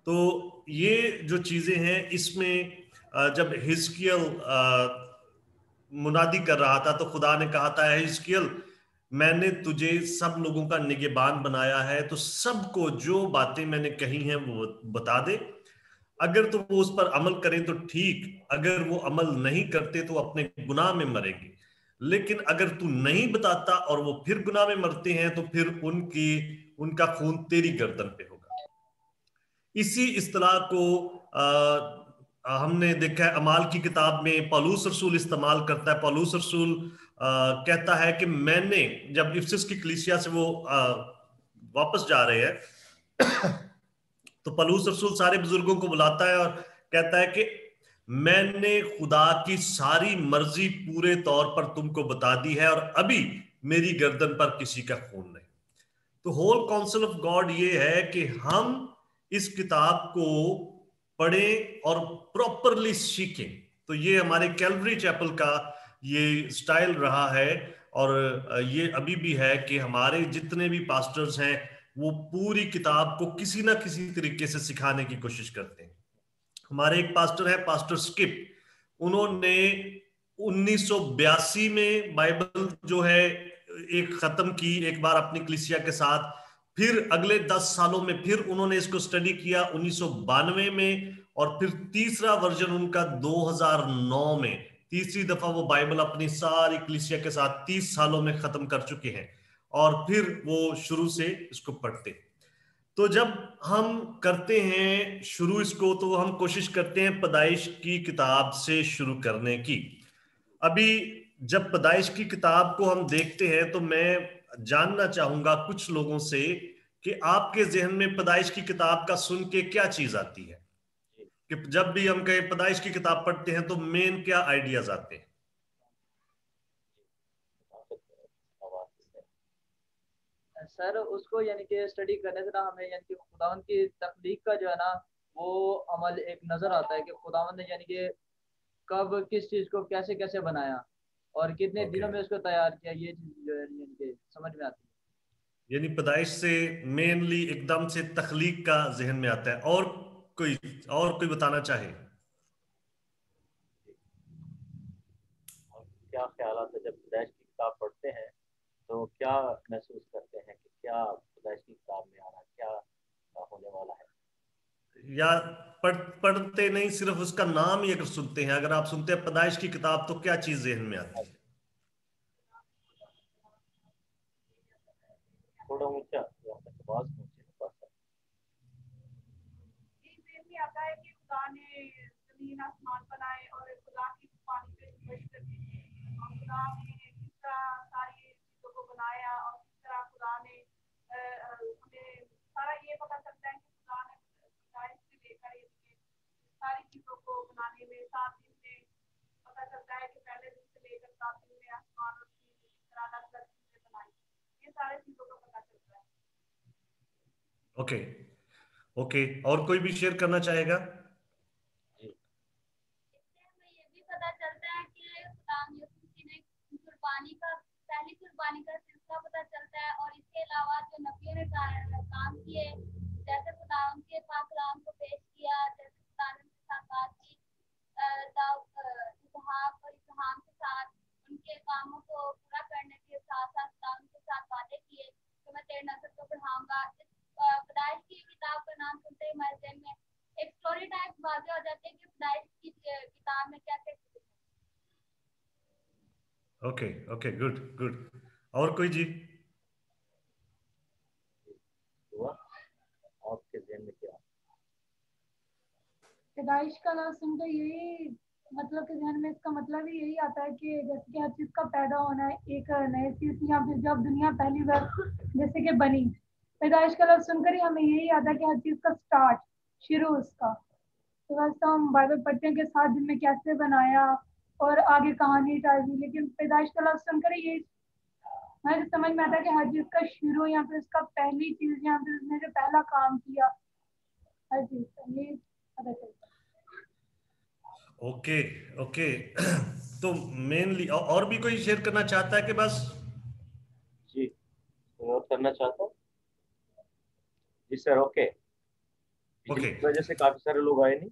तो ये जो चीजें हैं इसमें जब हिजकियल मुनादी कर रहा था तो खुदा ने कहा था, हिजकियल मैंने तुझे सब लोगों का निगहबान बनाया है, तो सबको जो बातें मैंने कही हैं वो बता दे। अगर तो वो उस पर अमल करें तो ठीक, अगर वो अमल नहीं करते तो अपने गुनाह में मरेंगे। लेकिन अगर तू नहीं बताता और वो फिर गुनाह में मरते हैं तो फिर उनका खून तेरी गर्दन पे होगा। इसी इस्तिलाह को हमने देखा है अमाल की किताब में पौलुस रसूल इस्तेमाल करता है। पौलुस रसूल कहता है कि मैंने, जब इफिसस की कलीसिया से वो वापस जा रहे हैं तो पौलुस रसूल सारे बुजुर्गों को बुलाता है और कहता है कि मैंने खुदा की सारी मर्जी पूरे तौर पर तुमको बता दी है और अभी मेरी गर्दन पर किसी का खून नहीं। तो होल काउंसिल ऑफ गॉड ये है कि हम इस किताब को पढ़ें और प्रॉपरली सीखें। तो ये हमारे कैलवरी चैपल का ये स्टाइल रहा है और ये अभी भी है कि हमारे जितने भी पास्टर्स हैं वो पूरी किताब को किसी ना किसी तरीके से सिखाने की कोशिश करते हैं। हमारे एक पास्टर है, पास्टर स्किप, उन्होंने 1982 में बाइबल जो है एक खत्म की एक बार अपनी कलीसिया के साथ। फिर अगले 10 सालों में फिर उन्होंने इसको स्टडी किया 1992 में, और फिर तीसरा वर्जन उनका 2009 में। तीसरी दफा वो बाइबल अपनी सारी कलीसिया के साथ 30 सालों में खत्म कर चुके हैं और फिर वो शुरू से इसको पढ़ते। तो जब हम करते हैं शुरू इसको तो हम कोशिश करते हैं पैदाइश की किताब से शुरू करने की। अभी जब पैदाइश की किताब को हम देखते हैं तो मैं जानना चाहूंगा कुछ लोगों से कि आपके जहन में पैदाइश की किताब का सुन के क्या चीज आती है, कि जब भी हम कहें पैदाइश की किताब पढ़ते हैं तो मेन क्या आइडियाज आते हैं? सर उसको यानी कि स्टडी करने से ना हमें यानी कि खुदावंद की तख्लीक का जो है ना वो अमल एक नजर आता है कि खुदावंद ने यानी कि कब किस चीज को कैसे कैसे बनाया और कितने दिनों में उसको तैयार किया, ये चीज जो है यानी कि समझ में आती है। यानी पैदाइश से मेनली एकदम से तख्लीक का जहन में आता है। कोई और कोई बताना चाहे? क्या ख्याल है जब पैदाइश की किताब पढ़ते हैं तो क्या महसूस करते हैं कि क्या पैदाइश की किताब में आ रहा है, क्या होने वाला है? या पढ़ते नहीं, सिर्फ उसका नाम ही अगर सुनते हैं, अगर आप सुनते हैं पैदाइश की किताब तो क्या चीज जहन में आती है? थोड़ा ऊंचा आवाज आता है कि खुदा ने जमीन आसमान बनाए और खुदा की पानी पे खुश कर दी और खुदा ने किस तरह सारी चीजों को बनाया और किस तरह खुदा ने हमें सारा ये पता चलता है कि खुदा ने पैदाइश से लेकर ये सारी चीजों को बनाने में 7 दिन में पता चलता है कि पहले दिन से लेकर 7 दिन में आसमान और जमीन किस तरह अलग अलग चीजें बनाई, ये सारी चीजों का पता चलता है। ओके ओके, और कोई भी शेयर करना चाहेगा? ये भी पता चलता है कि ने कुर्बानी का पहली कुर्बानी का सिलसिला पता चलता है और इसके अलावा जो नबियों ने काम किए, जैसे खुदा उनके पाक कलाम को पेश किया, जैसे खुदा ने उनके साथ बात की, इसहाक और इब्राहिम के साथ उनके कामों को पूरा करने के साथ साथ खुदा उनके साथ वादे किए तो मैं तेरे नस्ल को बढ़ाऊंगा। पैदाइश की किताब का नाम सुनते ही हमारे जहन में एक स्टोरी टाइप वाज़ेह हो जाती है कि पैदाइश की किताब में क्या क्या। Okay okay, good good. और कोई जी? आपके जहन में क्या? पैदाइश का नाम सुनकर यही मतलब के जहन में इसका मतलब ही यही आता है कि जैसे कि हर चीज का पैदा होना है, एक नई चीज या फिर जब दुनिया पहली बार जैसे कि बनी, पैदाइश का लफ्ज सुनकर ही हमें यही आता है कि हर चीज का स्टार्ट, शुरू उसका। तो वैसे हम बाइबल पढ़ते हैं कि 7 दिन में कैसे बनाया और आगे कहानी टाइप, लेकिन पैदाइश का लफ्ज सुनकर ही यही हमें समझ में आता है कि हर चीज का शुरू या फिर उसका पहली चीज या फिर उसने जो पहला काम किया, हर चीज का ये पता चलता है। ओके ओके तो मेनली और भी कोई शेयर करना चाहता है कि बस? जी और करना चाहता हूँ जी सर। ओके बिजली ओके की वजह से काफी सारे लोग आए नहीं,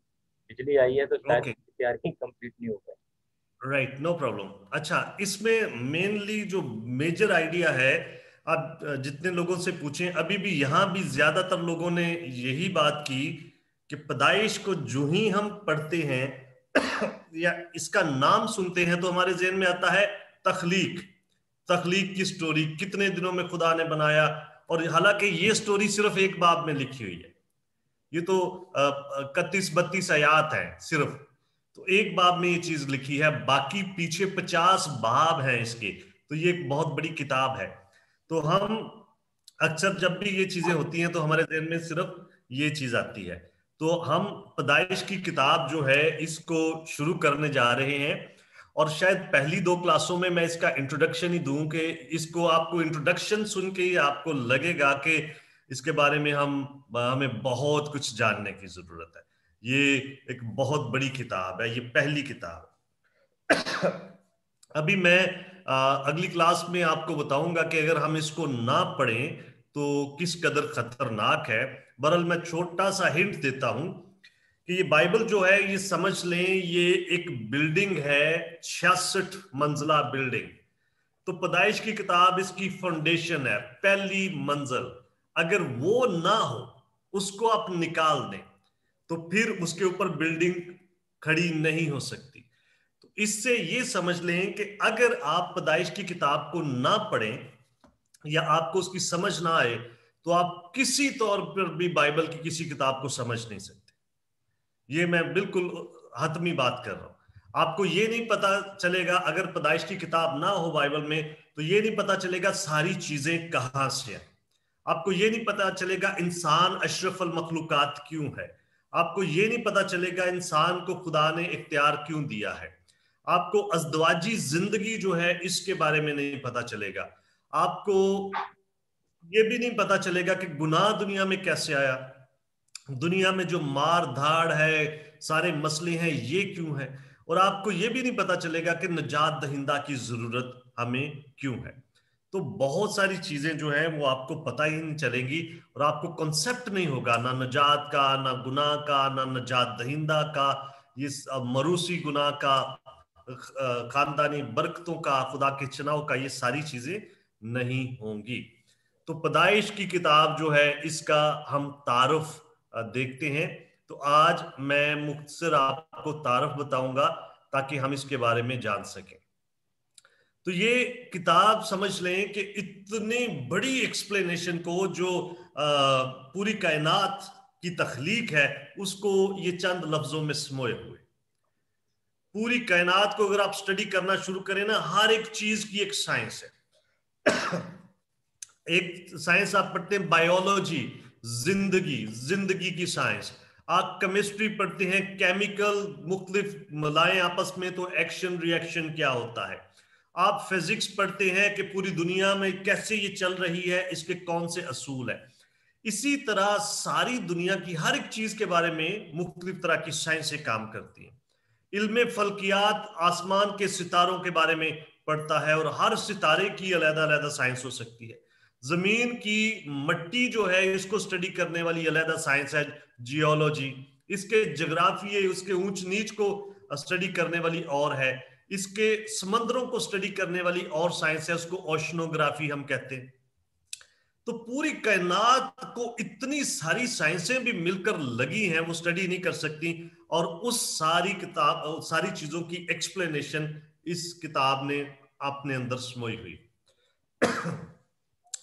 बिजली आई है तो शायद ओके तैयारी कंप्लीट नहीं हो पाई। Right, no problem. अच्छा, इसमें मेनली जो मेजर आइडिया है, आप जितने लोगों से पूछें, अभी भी यहाँ भी ज्यादातर लोगों ने यही बात की कि पैदाइश को जो ही हम पढ़ते हैं या इसका नाम सुनते हैं तो हमारे जहन में आता है तखलीक। तखलीक की स्टोरी, कितने दिनों में खुदा ने बनाया। और हालांकि ये स्टोरी सिर्फ एक बाब में लिखी हुई है, ये तो 31-32 आयात है सिर्फ, तो एक बाब में ये चीज लिखी है, बाकी पीछे 50 बाब हैं इसके। तो ये एक बहुत बड़ी किताब है। तो हम अक्सर जब भी ये चीजें होती हैं तो हमारे जहन में सिर्फ ये चीज आती है। तो हम पैदाइश की किताब जो है इसको शुरू करने जा रहे हैं, और शायद पहली 2 क्लासों में मैं इसका इंट्रोडक्शन ही दूं कि इसको, आपको इंट्रोडक्शन सुन के ही आपको लगेगा कि इसके बारे में हमें बहुत कुछ जानने की जरूरत है। ये एक बहुत बड़ी किताब है, ये पहली किताब है। अभी मैं अगली क्लास में आपको बताऊंगा कि अगर हम इसको ना पढ़ें तो किस कदर खतरनाक है। बहरहाल मैं छोटा सा हिंट देता हूं कि ये बाइबल जो है, ये समझ लें ये एक बिल्डिंग है, 66 मंजिला बिल्डिंग। तो पैदाइश की किताब इसकी फाउंडेशन है, पहली मंजिल। अगर वो ना हो, उसको आप निकाल दें, तो फिर उसके ऊपर बिल्डिंग खड़ी नहीं हो सकती। तो इससे ये समझ लें कि अगर आप पैदाइश की किताब को ना पढ़ें या आपको उसकी समझ ना आए, तो आप किसी तौर पर भी बाइबल की किसी किताब को समझ नहीं सकते। ये मैं बिल्कुल हतमी बात कर रहा हूं। आपको ये नहीं पता चलेगा, अगर पैदाइश की किताब ना हो बाइबल में, तो ये नहीं पता चलेगा सारी चीजें कहां से हैं। आपको ये नहीं पता चलेगा इंसान अशरफुल मखलूकात क्यों है। आपको ये नहीं पता चलेगा इंसान को खुदा ने इख्तियार क्यों दिया है। आपको अज़दवाजी जिंदगी जो है इसके बारे में नहीं पता चलेगा। आपको ये भी नहीं पता चलेगा कि गुनाह दुनिया में कैसे आया, दुनिया में जो मार धाड़ है, सारे मसले हैं, ये क्यों है। और आपको ये भी नहीं पता चलेगा कि निजात दहिंदा की जरूरत हमें क्यों है। तो बहुत सारी चीजें जो हैं वो आपको पता ही नहीं चलेंगी, और आपको कॉन्सेप्ट नहीं होगा, ना निजात का, ना गुनाह का, ना निजात दहिंदा का, ये मरूसी गुनाह का, खानदानी बरकतों का, खुदा के चुनाव का, ये सारी चीजें नहीं होंगी। तो पैदाइश की किताब जो है इसका हम तारुफ देखते हैं। तो आज मैं मुख्तसर आपको तारुफ बताऊंगा ताकि हम इसके बारे में जान सकें। तो ये किताब समझ लें कि इतनी बड़ी एक्सप्लेनेशन को, जो पूरी कायनात की तख्लीक है, उसको ये चंद लफ्जों में समोए हुए। पूरी कायनात को अगर आप स्टडी करना शुरू करें ना, हर एक चीज की एक साइंस है। एक साइंस आप पढ़ते हैं बायोलॉजी, जिंदगी की साइंस। आप केमिस्ट्री पढ़ते हैं, केमिकल मुख्तलिफ मिलाएं आपस में तो एक्शन रिएक्शन क्या होता है। आप फिजिक्स पढ़ते हैं कि पूरी दुनिया में कैसे ये चल रही है, इसके कौन से असूल है। इसी तरह सारी दुनिया की हर एक चीज के बारे में मुख्तलिफ तरह की साइंसें काम करती हैं। इल्म फल्कियात आसमान के सितारों के बारे में पढ़ता है, और हर सितारे की अलग-अलग साइंस हो सकती है। जमीन की मट्टी जो है, इसको स्टडी करने वाली अलग साइंस है जियोलॉजी। इसके जोग्राफी, उसके ऊंच नीच को स्टडी करने वाली और है। इसके समंदरों को स्टडी करने वाली और साइंस है, उसको ओशनोग्राफी हम कहते हैं। तो पूरी कायनात को इतनी सारी साइंसें भी मिलकर लगी हैं, वो स्टडी नहीं कर सकती। और उस सारी किताब, सारी चीजों की एक्सप्लेनेशन इस किताब ने अपने अंदर समोई हुई।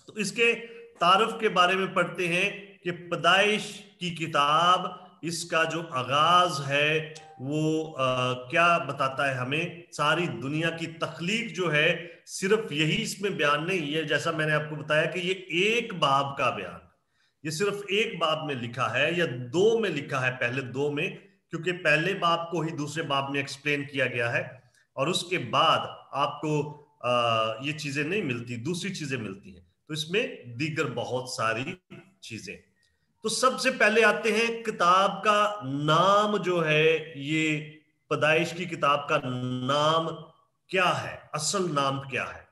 तो इसके तारुफ के बारे में पढ़ते हैं कि पैदाइश की किताब, इसका जो आगाज है वो क्या बताता है हमें। सारी दुनिया की तख्लीक जो है, सिर्फ यही इसमें बयान नहीं है, जैसा मैंने आपको बताया कि ये एक बाब का बयान, ये सिर्फ एक बाब में लिखा है या 2 में लिखा है, पहले 2 में, क्योंकि पहले बाब को ही दूसरे बाब में एक्सप्लेन किया गया है, और उसके बाद आपको ये चीजें नहीं मिलती, दूसरी चीजें मिलती हैं। तो इसमें दीगर बहुत सारी चीजें। तो सबसे पहले आते हैं किताब का नाम जो है, ये पैदाइश की किताब का नाम क्या है, असल नाम क्या है।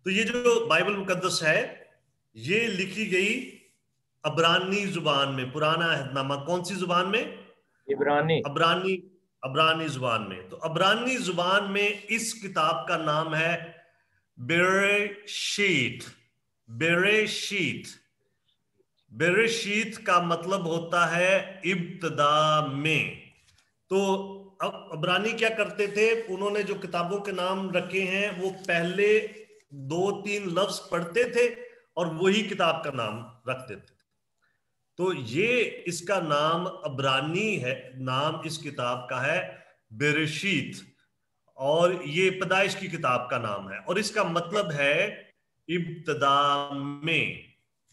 तो ये जो बाइबल मुकद्दस है, ये लिखी गई अब्रानी जुबान में, पुराना अहदनामा कौन सी जुबान में? इब्रानी। अब्रानी जुबान में। तो अब्रानी जुबान में इस किताब का नाम है बेरेशीत। बेरेशीत, बेरेशीत का मतलब होता है इब्तदा में। तो अब अब्रानी क्या करते थे, उन्होंने जो किताबों के नाम रखे हैं वो पहले 2-3 लफ्ज पढ़ते थे और वही किताब का नाम रख देते थे। तो ये इसका नाम अब्रानी है, नाम इस किताब का है बेरेशीत, और ये पैदाइश की किताब का नाम है, और इसका मतलब है इब्तदा में,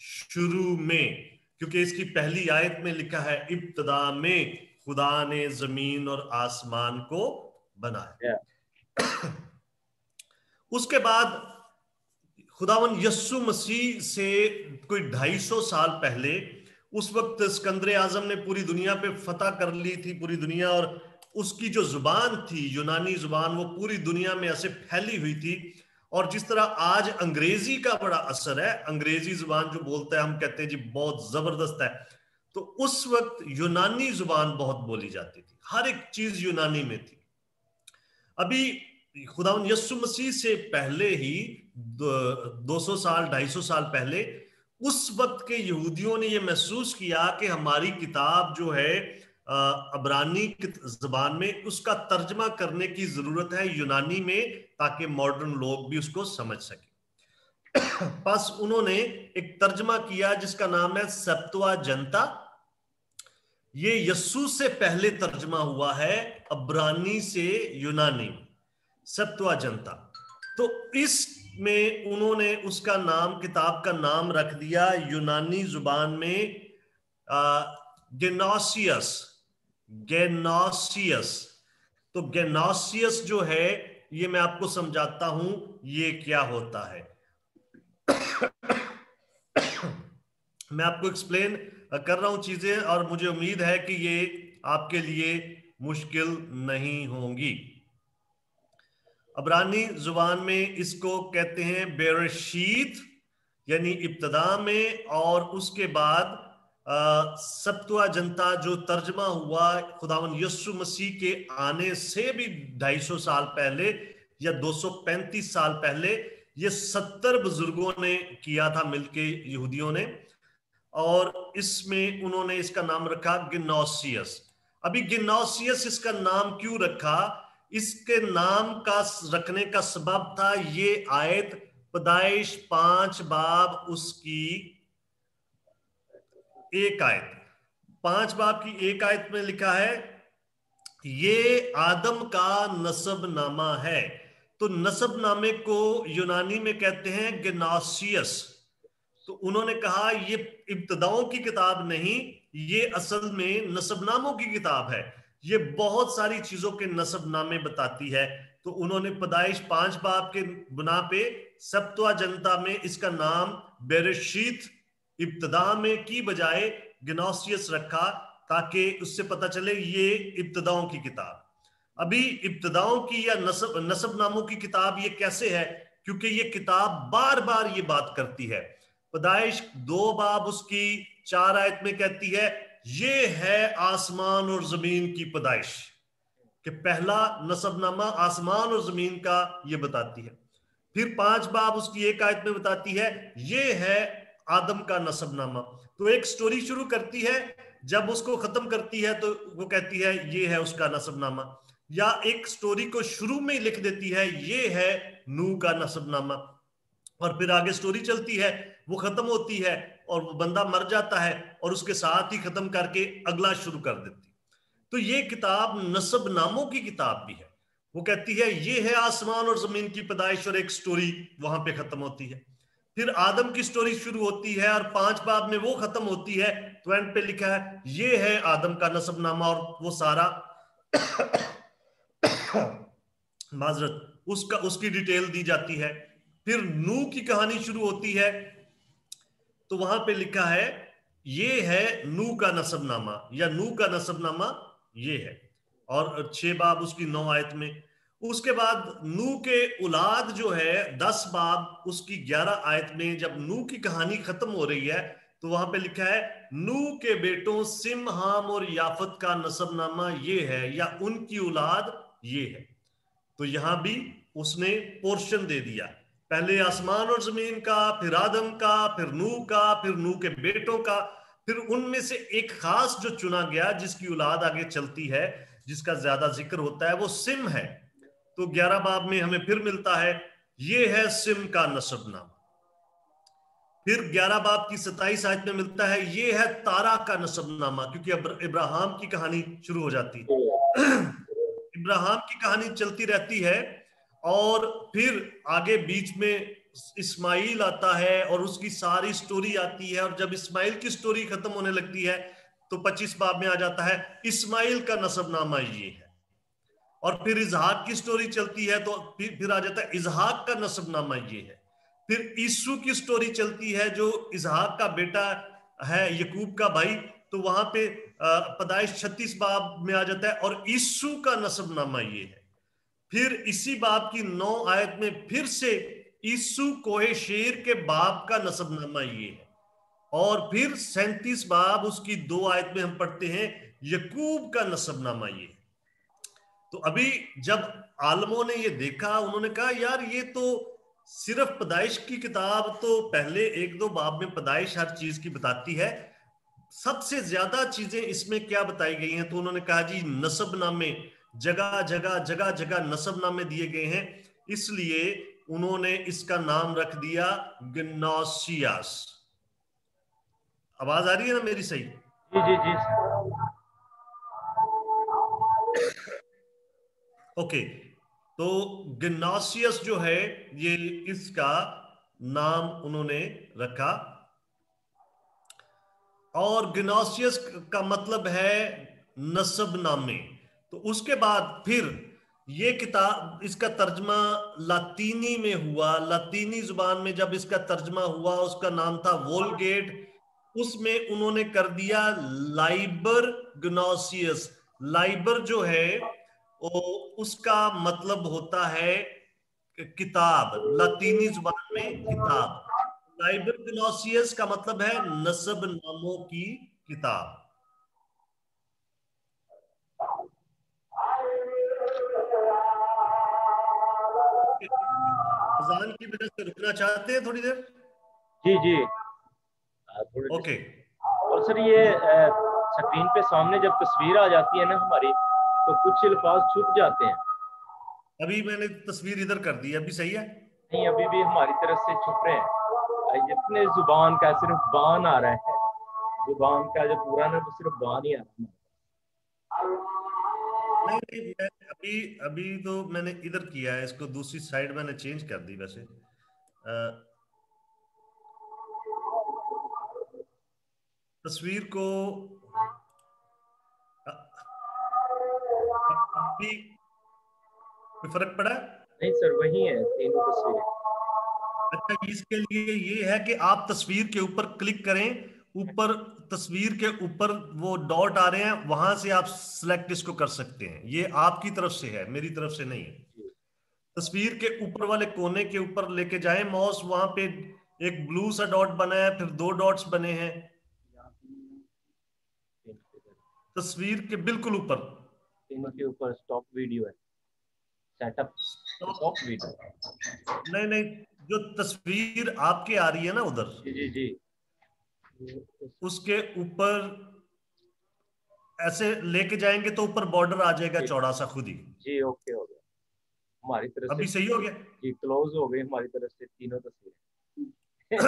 शुरू में, क्योंकि इसकी पहली आयत में लिखा है इब्तदा में खुदा ने जमीन और आसमान को बनाया। उसके बाद खुदावन यस्सु मसीह से कोई 250 साल पहले, उस वक्त सिकंदर आजम ने पूरी दुनिया पे फतह कर ली थी, पूरी दुनिया, और उसकी जो जुबान थी यूनानी जुबान, वो पूरी दुनिया में ऐसे फैली हुई थी। और जिस तरह आज अंग्रेजी का बड़ा असर है, अंग्रेजी जुबान जो बोलता है हम कहते हैं जी बहुत जबरदस्त है, तो उस वक्त यूनानी जुबान बहुत बोली जाती थी, हर एक चीज यूनानी में थी। अभी खुदावन यस्सु मसीह से पहले ही 200 साल 250 साल पहले उस वक्त के यहूदियों ने यह महसूस किया कि हमारी किताब जो है अब्रानी ज़बान में, उसका तर्जमा करने की जरूरत है यूनानी में, ताकि मॉडर्न लोग भी उसको समझ सके। बस उन्होंने एक तर्जमा किया जिसका नाम है सेप्तुअजिंता। ये यस्सु से पहले तर्जमा हुआ है अब्रानी से यूनानी, सेप्तुअजिंता। तो इसमें उन्होंने उसका नाम, किताब का नाम रख दिया यूनानी जुबान में गेनोसियस। गेनोसियस, तो गेनोसियस जो है, ये मैं आपको समझाता हूं ये क्या होता है। मैं आपको एक्सप्लेन कर रहा हूं चीजें, और मुझे उम्मीद है कि ये आपके लिए मुश्किल नहीं होंगी। अब्रानी जुबान में इसको कहते हैं बेरेशीत, यानी इब्तदा में, और उसके बाद सेप्तुअजिंता जो तर्जमा हुआ खुदावन यस्सु मसीह के आने से भी 250 साल पहले या 235 साल पहले, ये 70 बुजुर्गों ने किया था मिलके, यहूदियों ने, और इसमें उन्होंने इसका नाम रखा गेनोसियस। अभी गेनोसियस इसका नाम क्यों रखा? इसके नाम का रखने का सबब था ये आयत, पैदाइश 5 बाब उसकी 1 आयत, 5 बाब की 1 आयत में लिखा है ये आदम का नसबनामा है। तो नसबनामे को यूनानी में कहते हैं गेनोसियस। तो उन्होंने कहा ये इब्तदाओं की किताब नहीं, ये असल में नसबनामों की किताब है, ये बहुत सारी चीजों के नसबनामे बताती है। तो उन्होंने पैदाइश 5 बाब के बुना पे सेप्तुअजिंता में इसका नाम बेरेशीत, इब्तदा में की बजाय गेनोसियस रखा, ताकि उससे पता चले ये इब्तदाओं की किताब। अभी इब्तदाओं की या नसबनामों की किताब ये कैसे है? क्योंकि ये किताब बार बार ये बात करती है। पैदाइश 2 बाब उसकी 4 आयत में कहती है ये है आसमान और जमीन की पैदाइश, कि पहला नसबनामा आसमान और जमीन का ये बताती है। फिर 5 बाब उसकी 1 आयत में बताती है ये है आदम का नसबनामा। तो एक स्टोरी शुरू करती है, जब उसको खत्म करती है तो वो कहती है ये है उसका नसबनामा, या एक स्टोरी को शुरू में लिख देती है ये है नूह का नसबनामा, और फिर आगे स्टोरी चलती है, वो खत्म होती है और वो बंदा मर जाता है, और उसके साथ ही खत्म करके अगला शुरू कर देती। तो ये किताब नसबनामों की किताब भी है। वो कहती है ये है आसमान और जमीन की पैदाइश, और एक स्टोरी वहां पे खत्म होती है। फिर आदम की स्टोरी शुरू होती है और 5 बाब में वो खत्म होती है, तो एंड पे लिखा है ये है आदम का नसबनामा, और वो सारा माजरत उसकी डिटेल दी जाती है। फिर नूह की कहानी शुरू होती है, तो वहां पे लिखा है ये है नूह का नसबनामा, या नूह का नसबनामा ये है, और 6 बाब उसकी 9 आयत में। उसके बाद नूह के औलाद जो है 10 बाब उसकी 11 आयत में, जब नूह की कहानी खत्म हो रही है तो वहां पे लिखा है नूह के बेटों सिम, हाम और याफत का नसबनामा ये है, या उनकी औलाद ये है। तो यहां भी उसने पोर्शन दे दिया, पहले आसमान और जमीन का, फिर आदम का, फिर नूह का, फिर नूह के बेटों का, फिर उनमें से एक खास जो चुना गया जिसकी औलाद आगे चलती है, जिसका ज्यादा जिक्र होता है, वो सिम है। तो 11 बाब में हमें फिर मिलता है ये है सिम का नसबनामा। फिर 11 बाब की 27 आयत में मिलता है ये है तारा का नसबनामा, क्योंकि अब इब्राहिम की कहानी शुरू हो जाती है। इब्राहिम की कहानी चलती रहती है, और फिर आगे बीच में इस्माइल आता है और उसकी सारी स्टोरी आती है, और जब इस्माइल की स्टोरी खत्म होने लगती है तो 25 बाब में आ जाता है इस्माइल का नसबनामा ये है। और फिर इजहाक की स्टोरी चलती है तो फिर आ जाता है इजहाक का नसबनामा ये है। फिर यीशु की स्टोरी चलती है जो इजहाक का बेटा है, यकूब का भाई, तो वहां पे पैदाइश 36 बाब में आ जाता है और यीशु का नसबनामा ये है। फिर इसी बाब की 9 आयत में फिर से यीशु कोहे शेर के बाप का नसबनामा ये है, और फिर 37 बाब उसकी 2 आयत में हम पढ़ते हैं यकूब का नसबनामा ये है। तो अभी जब आलमों ने ये देखा, उन्होंने कहा यार ये तो सिर्फ पैदाइश की किताब तो पहले 1-2 बाब में पैदाइश हर चीज की बताती है, सबसे ज्यादा चीजें इसमें क्या बताई गई हैं? तो उन्होंने कहा जी नसबनामे, जगह जगह जगह जगह नसबनामे दिए गए हैं, इसलिए उन्होंने इसका नाम रख दिया गिनोसियस। आवाज आ रही है ना मेरी सही? जी जी जी। ओके, तो गिनोसियस जो है ये इसका नाम उन्होंने रखा, और गिनोसियस का मतलब है नसबनामे। तो उसके बाद फिर ये किताब, इसका तर्जमा लातीनी में हुआ, लातीनी जुबान में जब इसका तर्जमा हुआ उसका नाम था वोलगेट, उसमें उन्होंने कर दिया लाइबर गिनोसियस। लाइबर जो है वो उसका मतलब होता है किताब, लातीनी जुबान में किताब। लाइबर गिनोसियस का मतलब है नसब नामों की किताब। अजान की वजह से रुकना चाहते हैं थोड़ी देर? जी जी थोड़ी ओके। और सर ये स्क्रीन पे सामने जब तस्वीर आ जाती है ना हमारी, तो कुछ अल्फाज छुप जाते हैं। अभी मैंने तस्वीर इधर कर दी, अभी सही है? नहीं, अभी भी हमारी तरफ से छुप रहे हैं। जितने जुबान का सिर्फ बान आ रहा है, जुबान का जो पूरा ना तो सिर्फ बान ही आ रहा है। नहीं, मैं अभी तो मैंने इधर किया है, इसको दूसरी साइड मैंने चेंज कर दी। वैसे तस्वीर को अभी कोई फर्क पड़ा? नहीं सर, वही है तीनों तस्वीरें। अच्छा, इसके लिए ये है कि आप तस्वीर के ऊपर क्लिक करें, ऊपर तस्वीर के ऊपर वो डॉट आ रहे हैं, वहां से आप सिलेक्ट इसको कर सकते हैं। ये आपकी तरफ से है, मेरी तरफ से नहीं है। तस्वीर के ऊपर वाले कोने के ऊपर लेके जाएं माउस, वहां पे एक ब्लू सा डॉट बना है, फिर 2 डॉट्स बने हैं तस्वीर के बिल्कुल ऊपर। तीनों के ऊपर स्टॉप वीडियो है, सेटअप स्टॉप वीडियो। नहीं नहीं, जो तस्वीर आपके आ रही है ना उधर, जी जी जी, उसके ऊपर ऐसे लेके जाएंगे तो ऊपर बॉर्डर आ जाएगा चौड़ा सा खुद ही। जी ओके हो गया हमारी तरफ से। अभी सही हो गया जी, क्लोज हो गई हमारी तरफ से तीनों तस्वीरें।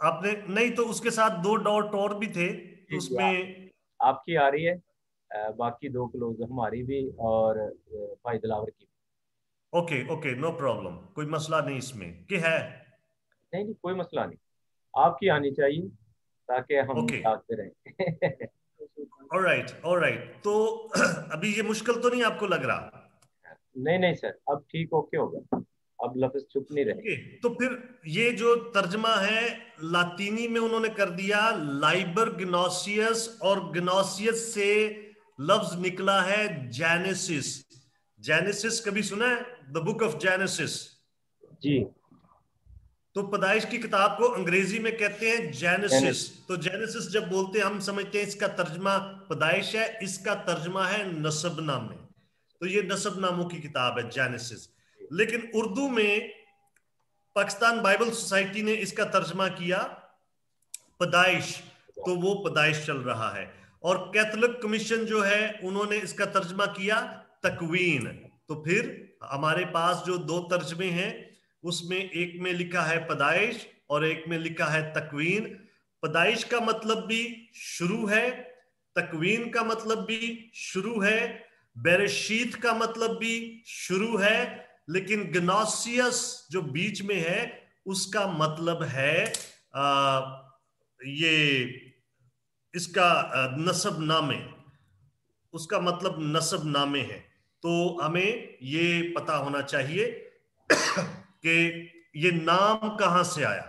आपने नहीं तो उसके साथ 2 डॉट और भी थे, तो उसमें आपकी आ रही है, बाकी 2 क्लोज हमारी भी और भाई दिलावर की। ओके ओके, नो प्रॉब्लम, कोई मसला नहीं इसमें कि है। नहीं नहीं, कोई मसला नहीं, आपकी आनी चाहिए ताकि हम आते रहें। ऑलराइट। तो अभी ये मुश्किल तो नहीं आपको लग रहा? नहीं नहीं सर, अब ठीक ओके हो गया, अब लफ्ज छुप नहीं रहे। तो फिर ये जो तर्जमा है लातीनी में उन्होंने कर दिया लाइबर गिनोसियस, और गिनोसियस से लफ्ज निकला है जेनेसिस। जेनेसिस कभी सुना है? The book of Genesis. जी। तो पैदाइश की किताब को अंग्रेजी में कहते हैं जेनेसिस। तो जेनेसिस जब बोलते हैं हम समझते हैं इसका तर्जमा पैदाइश है, इसका तर्जमा है नसबनामे। तो ये नसबनामों की किताब है जेनेसिस। लेकिन उर्दू में पाकिस्तान बाइबल सोसाइटी ने इसका तर्जमा किया पैदाइश, तो वो पैदाइश चल रहा है। और कैथोलिक कमीशन जो है उन्होंने इसका तर्जमा किया तकवीन। तो फिर हमारे पास जो दो तर्जमे हैं उसमें एक में लिखा है पैदाइश और एक में लिखा है तकवीन। पैदाइश का मतलब भी शुरू है, तकवीन का मतलब भी शुरू है, बेरेशीत का मतलब भी शुरू है, लेकिन ग्नोसियस जो बीच में है उसका मतलब है ये इसका नसब नामे, उसका मतलब नसब नामे है। तो हमें ये पता होना चाहिए कि ये नाम कहां से आया।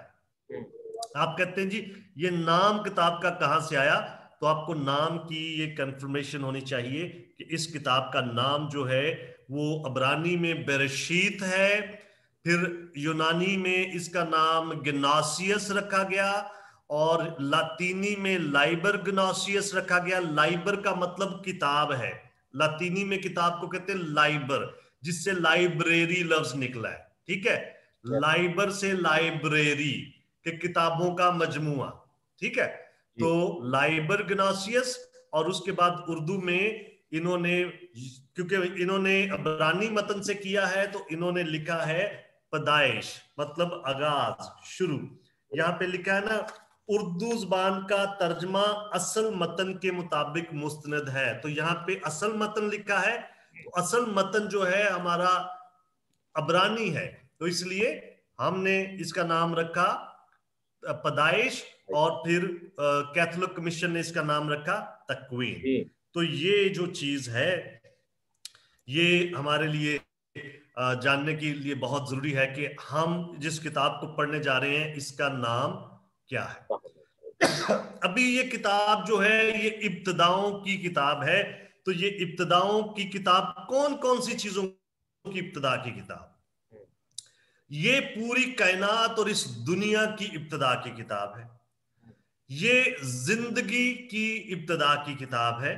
आप कहते हैं जी ये नाम किताब का कहां से आया, तो आपको नाम की ये कंफर्मेशन होनी चाहिए कि इस किताब का नाम जो है वो अबरानी में बेरेशीत है, फिर यूनानी में इसका नाम ग्नासियस रखा गया और लातीनी में लाइबर ग्नासियस रखा गया। लाइबर का मतलब किताब है, लातीनी में किताब को कहते हैं लाइबर, जिससे लाइब्रेरी लफ्ज निकला है। ठीक है, लाइबर से लाइब्रेरी के किताबों का मजमुआ। ठीक है, तो लाइबर ग्नासियस। और उसके बाद उर्दू में इन्होंने, क्योंकि इन्होंने अबरानी मतन से किया है तो इन्होंने लिखा है पैदाइश, मतलब आगाज, शुरू। यहाँ पे लिखा है ना उर्दू जुबान का तर्जमा असल मतन के मुताबिक मुस्तनद है। तो यहाँ पे असल मतन लिखा है, तो असल मतन जो है हमारा अबरानी है, तो इसलिए हमने इसका नाम रखा पैदाइश और फिर कैथोलिक कमीशन ने इसका नाम रखा तकवीन। तो ये जो चीज है ये हमारे लिए जानने के लिए बहुत जरूरी है कि हम जिस किताब को पढ़ने जा रहे हैं इसका नाम क्या है। अभी ये किताब जो है ये इब्तिदाओं की किताब है। तो ये इब्तिदाओं की किताब कौन कौन सी चीजों की इब्तिदा की किताब? ये पूरी कायनात और इस दुनिया की इब्तिदा की किताब है। ये जिंदगी की इब्तिदा की किताब है।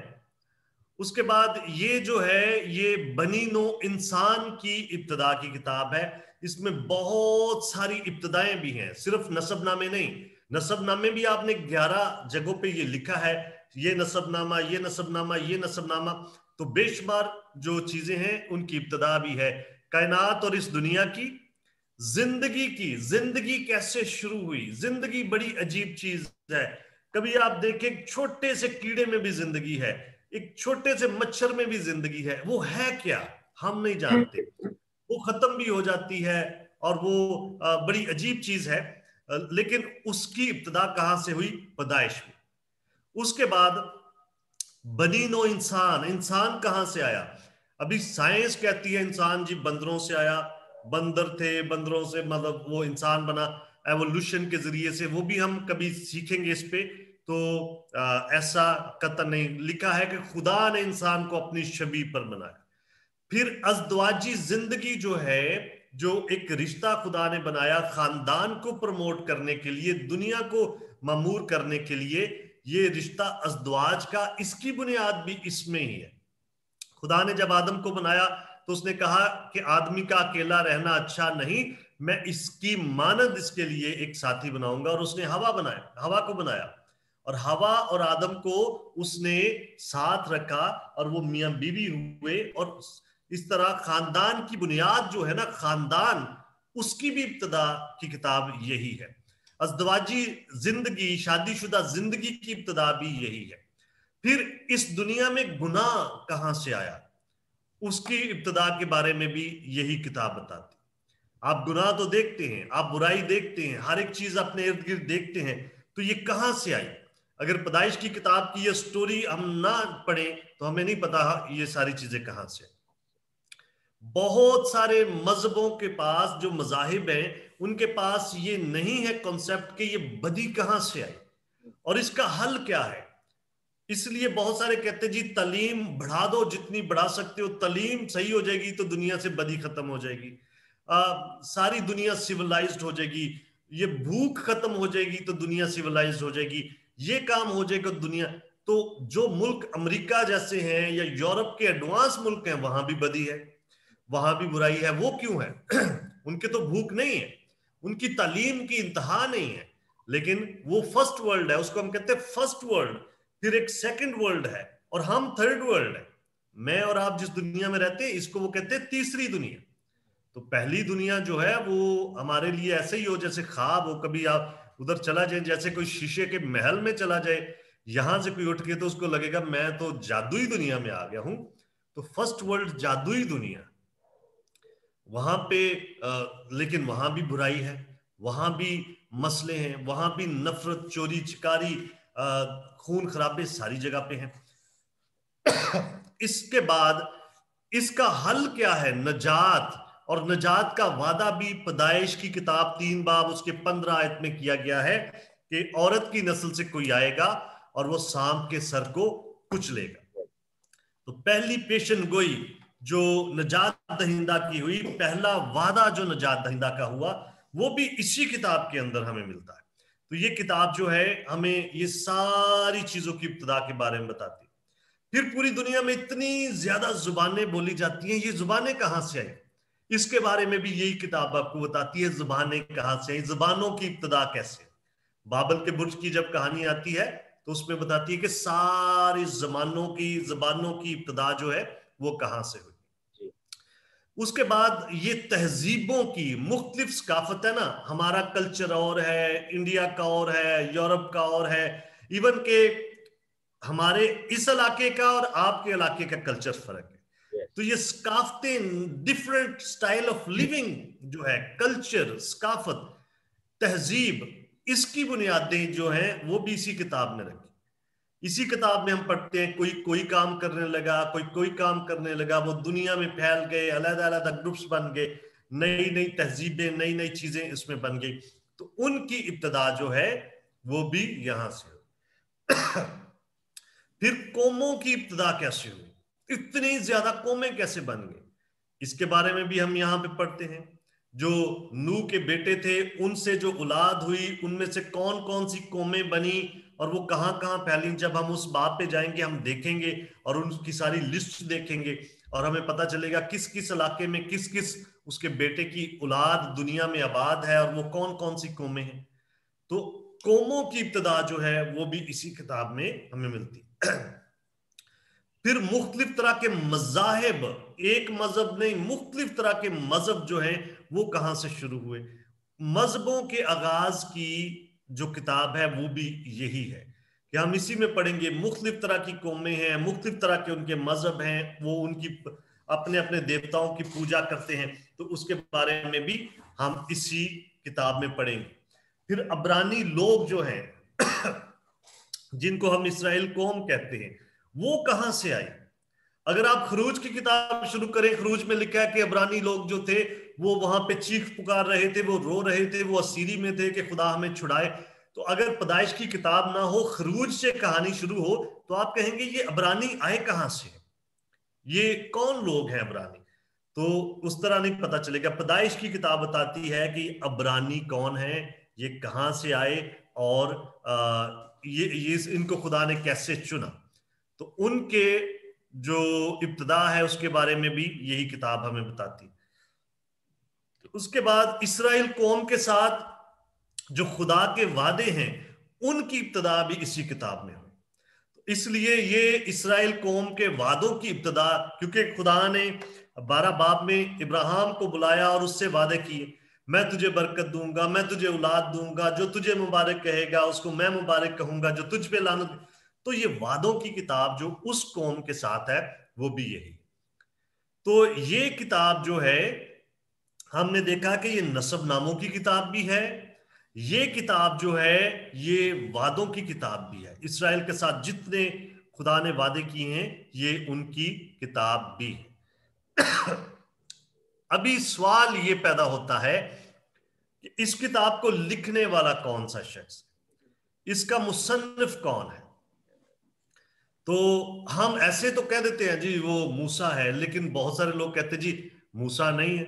उसके बाद ये जो है ये बनी नो इंसान की इब्तिदा की किताब है। इसमें बहुत सारी इब्तिदाएं भी हैं, सिर्फ नसबनामे नहीं। नसबनामे भी आपने 11 जगहों पे ये लिखा है, ये नसबनामा, ये नसबनामा, ये नसबनामा। तो बेशुमार जो चीजें हैं उनकी इब्तिदा भी है। कायनात और इस दुनिया की, जिंदगी की, जिंदगी कैसे शुरू हुई। जिंदगी बड़ी अजीब चीज है। कभी आप देखें छोटे से कीड़े में भी जिंदगी है, एक छोटे से मच्छर में भी जिंदगी है। वो है क्या हम नहीं जानते, वो खत्म भी हो जाती है और वो बड़ी अजीब चीज है। लेकिन उसकी इब्तिदा कहां से हुई? पैदाइश में। उसके बाद बनी नो इंसान, इंसान कहां से आया? अभी साइंस कहती है इंसान जी बंदरों से आया, बंदर थे, बंदरों से मतलब वो इंसान बना एवोल्यूशन के जरिए से। वो भी हम कभी सीखेंगे इस पे। तो ऐसा कतई नहीं लिखा है कि खुदा ने इंसान को अपनी शबीह पर बनाया। फिर अज़दवाजी जिंदगी जो है, जो एक रिश्ता खुदा ने बनाया खानदान को प्रमोट करने के लिए, दुनिया को मामूर करने के लिए, ये रिश्ता अज़दवाज का, इसकी बुनियाद भी इसमें ही है। खुदा ने जब आदम को बनाया तो उसने कहा कि आदमी का अकेला रहना अच्छा नहीं, मैं इसकी मानद इसके लिए एक साथी बनाऊंगा। और उसने हवा बनाया, हवा को बनाया, और हवा और आदम को उसने साथ रखा और वो मियां बीवी हुए। और इस तरह खानदान की बुनियाद जो है ना, खानदान, उसकी भी इब्तिदा की किताब यही है। अज़दवाजी जिंदगी, शादीशुदा जिंदगी की इब्तिदा भी यही है। फिर इस दुनिया में गुनाह कहां से आया, उसकी इब्तिदा के बारे में भी यही किताब बताती। आप गुनाह तो देखते हैं, आप बुराई देखते हैं, हर एक चीज अपने इर्द गिर्द देखते हैं, तो ये कहां से आई? अगर पैदाइश की किताब की ये स्टोरी हम ना पढ़ें तो हमें नहीं पता ये सारी चीजें कहां से। बहुत सारे मजहबों के पास, जो मजाहिब हैं, उनके पास ये नहीं है कॉन्सेप्ट कि ये बदी कहां से आई और इसका हल क्या है। इसलिए बहुत सारे कहते हैं जी तालीम बढ़ा दो, जितनी बढ़ा सकते हो, तालीम सही हो जाएगी तो दुनिया से बदी खत्म हो जाएगी, सारी दुनिया सिविलाइज्ड हो जाएगी। ये भूख खत्म हो जाएगी तो दुनिया सिविलाइज हो जाएगी, ये काम हो जाएगा दुनिया। तो जो मुल्क अमेरिका जैसे हैं या यूरोप के एडवांस मुल्क हैं, वहां भी बदी है, वहां भी बुराई है। वो क्यों है? उनके तो भूख नहीं है, उनकी तालीम की इंतहा नहीं है, लेकिन वो फर्स्ट वर्ल्ड है, उसको हम कहते हैं फर्स्ट वर्ल्ड। फिर एक सेकंड वर्ल्ड है और हम थर्ड वर्ल्ड है। मैं और आप जिस दुनिया में रहते हैं इसको वो कहते हैं तीसरी दुनिया। तो पहली दुनिया जो है वो हमारे लिए ऐसे ही हो जैसे ख्वाब हो, कभी आप उधर चला जाए, जैसे कोई शीशे के महल में चला जाए, यहां से कोई उठ के तो उसको लगेगा मैं तो जादुई दुनिया में आ गया हूं। तो फर्स्ट वर्ल्ड जादुई दुनिया, वहां पे लेकिन वहां भी बुराई है, वहां भी मसले हैं, वहां भी नफरत, चोरी चिकारी, खून खराबे सारी जगह पे हैं। इसके बाद इसका हल क्या है? नजात। और नजात का वादा भी पैदाइश की किताब 3 बाब उसके 15 आयत में किया गया है कि औरत की नस्ल से कोई आएगा और वो सांप के सर को कुचलेगा। तो पहली पेशन गोई जो नजात दहिंदा की हुई, पहला वादा जो नजात दहिंदा का हुआ, वो भी इसी किताब के अंदर हमें मिलता है। तो ये किताब जो है हमें ये सारी चीजों की इब्तिदा के बारे में बताती है। फिर पूरी दुनिया में इतनी ज्यादा जुबानें बोली जाती हैं, ये जुबानें कहां से आई? इसके बारे में भी यही किताब आपको बताती है, जुबानें कहां से आई, जुबानों की इब्तिदा कैसे। बाबल के बुर्ज की जब कहानी आती है तो उसमें बताती है कि सारी जबानों की इब्तिदा जो है वो कहां से हुई। उसके बाद ये तहजीबों की मुख्तलिफ सकाफत है ना, हमारा कल्चर और है, इंडिया का और है, यूरोप का और है, इवन के हमारे इस इलाके का और आपके इलाके का कल्चर फर्क है। तो ये सकाफतें, डिफरेंट स्टाइल ऑफ लिविंग जो है, कल्चर, सकाफत, तहजीब, इसकी बुनियादें जो हैं वो भी इसी किताब में रखी। इसी किताब में हम पढ़ते हैं कोई काम करने लगा, कोई काम करने लगा, वो दुनिया में फैल गए, अलग-अलग ग्रुप्स बन गए, नई नई तहजीबें, नई नई चीजें इसमें बन गई। तो उनकी इब्तिदा जो है वो भी यहां से हुई। फिर कौमों की इब्तिदा कैसे हुई, इतनी ज्यादा कौमें कैसे बन गई, इसके बारे में भी हम यहाँ पे पढ़ते हैं। जो नूह के बेटे थे उनसे जो औलाद हुई, उनमें से कौन कौन सी कौमें बनी और वो कहां कहां फैली। जब हम उस बात पे जाएंगे हम देखेंगे और उनकी सारी लिस्ट देखेंगे और हमें पता चलेगा किस किस इलाके में किस किस उसके बेटे की औलाद दुनिया में आबाद है और वो कौन कौन सी कौमें हैं। तो कौमों की इब्तिदा जो है वो भी इसी किताब में हमें मिलती है। फिर मुख्तलिफ तरह के मज़ाहिब, एक मजहब नहीं, मुख्तलिफ तरह के मजहब जो है वो कहां से शुरू हुए। मजहबों के आगाज की जो किताब है वो भी यही है कि हम इसी में पढ़ेंगे मुख्तलिफ तरह की कौमें हैं, मुख्तलिफ तरह के उनके मजहब हैं, वो उनकी अपने अपने देवताओं की पूजा करते हैं। तो उसके बारे में भी हम इसी किताब में पढ़ेंगे। फिर अब्रानी लोग जो हैं जिनको हम इसराइल कौम कहते हैं, वो कहां से आई? अगर आप खरूज की किताब शुरू करें, खरूज में लिखा है कि अब्रानी लोग जो थे वो वहां पे चीख पुकार रहे थे, वो रो रहे थे, वो असीरी में थे कि खुदा हमें छुड़ाए। तो अगर पैदाइश की किताब ना हो, खरूज से कहानी शुरू हो, तो आप कहेंगे ये अब्रानी आए कहां से, ये कौन लोग हैं अब्रानी? तो उस तरह नहीं पता चलेगा। पैदाइश की किताब बताती है कि अब्रानी कौन है, ये कहां से आए और ये इनको खुदा ने कैसे चुना। तो उनके जो इब्तिदा है उसके बारे में भी यही किताब हमें बताती है। तो उसके बाद इसराइल कौम के साथ जो खुदा के वादे हैं उनकी इब्तिदा भी इसी किताब में हुई। तो इसलिए ये इसराइल कौम के वादों की इब्तिदा, क्योंकि खुदा ने 12 बाब में इब्राहिम को बुलाया और उससे वादे किए, मैं तुझे बरकत दूंगा, मैं तुझे औलाद दूंगा, जो तुझे मुबारक कहेगा उसको मैं मुबारक कहूंगा, जो तुझ पे लानत। तो ये वादों की किताब जो उस कौम के साथ है वो भी यही। तो ये किताब जो है हमने देखा कि ये नसब नामों की किताब भी है, ये किताब जो है ये वादों की किताब भी है। इसराइल के साथ जितने खुदा ने वादे किए हैं ये उनकी किताब भी है। अभी सवाल ये पैदा होता है कि इस किताब को लिखने वाला कौन सा शख्स, इसका मुसन्निफ कौन है? तो हम ऐसे तो कह देते हैं जी वो मूसा है, लेकिन बहुत सारे लोग कहते हैं जी मूसा नहीं है।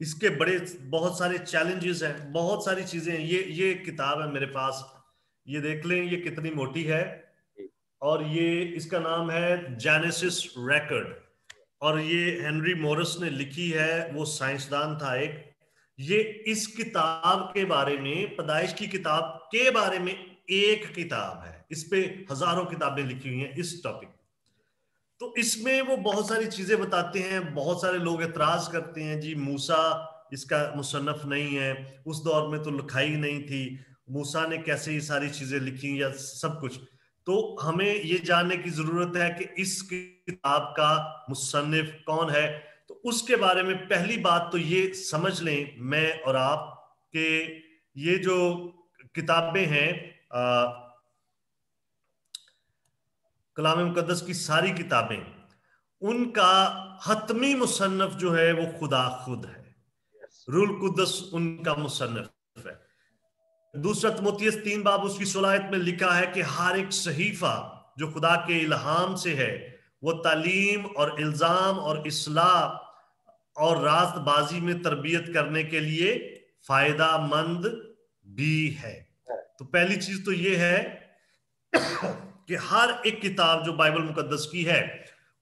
इसके बड़े बहुत सारे चैलेंजेस हैं, बहुत सारी चीजें हैं। ये किताब है मेरे पास, ये देख लें ये कितनी मोटी है, और ये इसका नाम है जेनेसिस रिकॉर्ड, और ये हेनरी मोरिस ने लिखी है, वो साइंसदान था एक। ये इस किताब के बारे में, पैदाइश की किताब के बारे में एक किताब है, इस पे हजारों किताबें लिखी हुई हैं इस टॉपिक। तो इसमें वो बहुत सारी चीजें बताते हैं। बहुत सारे लोग एतराज करते हैं, जी मूसा इसका मुसन्नफ नहीं है, उस दौर में तो लिखाई नहीं थी, मूसा ने कैसे ये सारी चीजें लिखी या सब कुछ। तो हमें ये जानने की जरूरत है कि इस किताब का मुसन्निफ कौन है। तो उसके बारे में पहली बात तो ये समझ लें मैं और आप, कि ये जो किताबें हैं कलाम मुकद्दस की सारी किताबें, उनका हतमी मुसन्नफ जो है वो खुदा खुद है। रूल कुद्दस उनका मुसन्नफ है। दूसरा तिमोथियस 3 बाब उसकी 16 में लिखा है कि हर एक सहीफा जो खुदा के इल्हाम से है वो तालीम और इल्जाम और इस्लाह और रास्तबाजी में तरबियत करने के लिए फायदामंद भी है। तो पहली चीज तो ये है कि हर एक किताब जो बाइबल मुकद्दस की है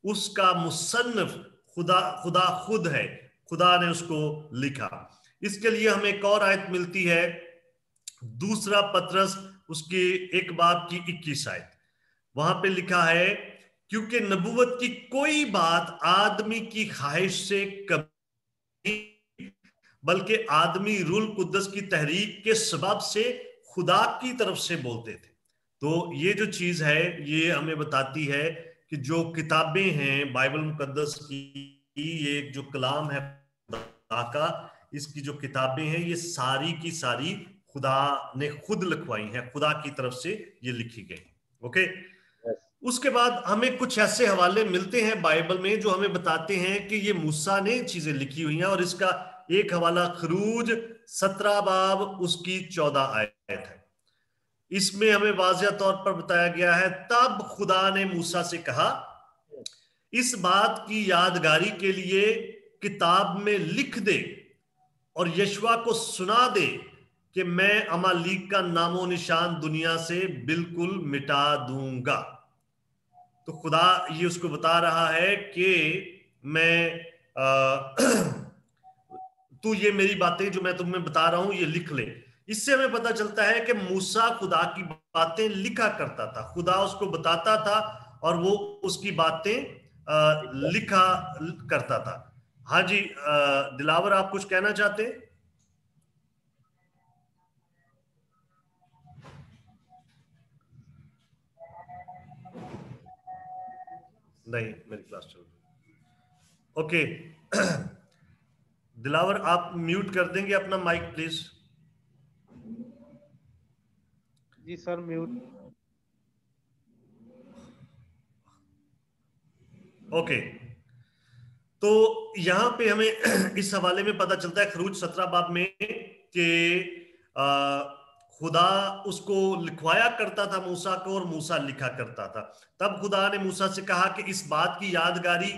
उसका मुसन्निफ खुदा खुद है, खुदा ने उसको लिखा। इसके लिए हमें एक और आयत मिलती है, दूसरा पतरस उसके 1 बाब की 21 आयत। वहां पे लिखा है, क्योंकि नबूवत की कोई बात आदमी की ख्वाहिश से कभी, बल्कि आदमी रूल कुद्दस की तहरीक के सबब से खुदा की तरफ से बोलते थे। तो ये जो चीज है ये हमें बताती है कि जो किताबें हैं बाइबल मुकद्दस की, ये एक जो कलाम है खुदा का, इसकी जो किताबें हैं ये सारी की सारी खुदा ने खुद लिखवाई हैं, खुदा की तरफ से ये लिखी गई। ओके, उसके बाद हमें कुछ ऐसे हवाले मिलते हैं बाइबल में जो हमें बताते हैं कि ये मूसा ने चीजें लिखी हुई हैं, और इसका एक हवाला खरूज 17 बाब उसकी 14 आयत है। इसमें हमें वाज़िह तौर पर बताया गया है, तब खुदा ने मूसा से कहा, इस बात की यादगारी के लिए किताब में लिख दे और यशवा को सुना दे कि मैं अमालीक का नामो निशान दुनिया से बिल्कुल मिटा दूंगा। तो खुदा ये उसको बता रहा है कि मैं तू ये मेरी बातें जो मैं तुम्हें बता रहा हूं ये लिख ले। इससे हमें पता चलता है कि मूसा खुदा की बातें लिखा करता था, खुदा उसको बताता था और वो उसकी बातें लिखा करता था। हाँ जी, दिलावर आप कुछ कहना चाहते हैं? नहीं, मेरी क्लास चल रही। ओके, दिलावर आप म्यूट कर देंगे अपना माइक प्लीज। जी सर, म्यूट। ओके, तो यहां पे हमें इस हवाले में पता चलता है खरूज 17 बाब में कि खुदा उसको लिखवाया करता था मूसा को, और मूसा लिखा करता था। तब खुदा ने मूसा से कहा कि इस बात की यादगारी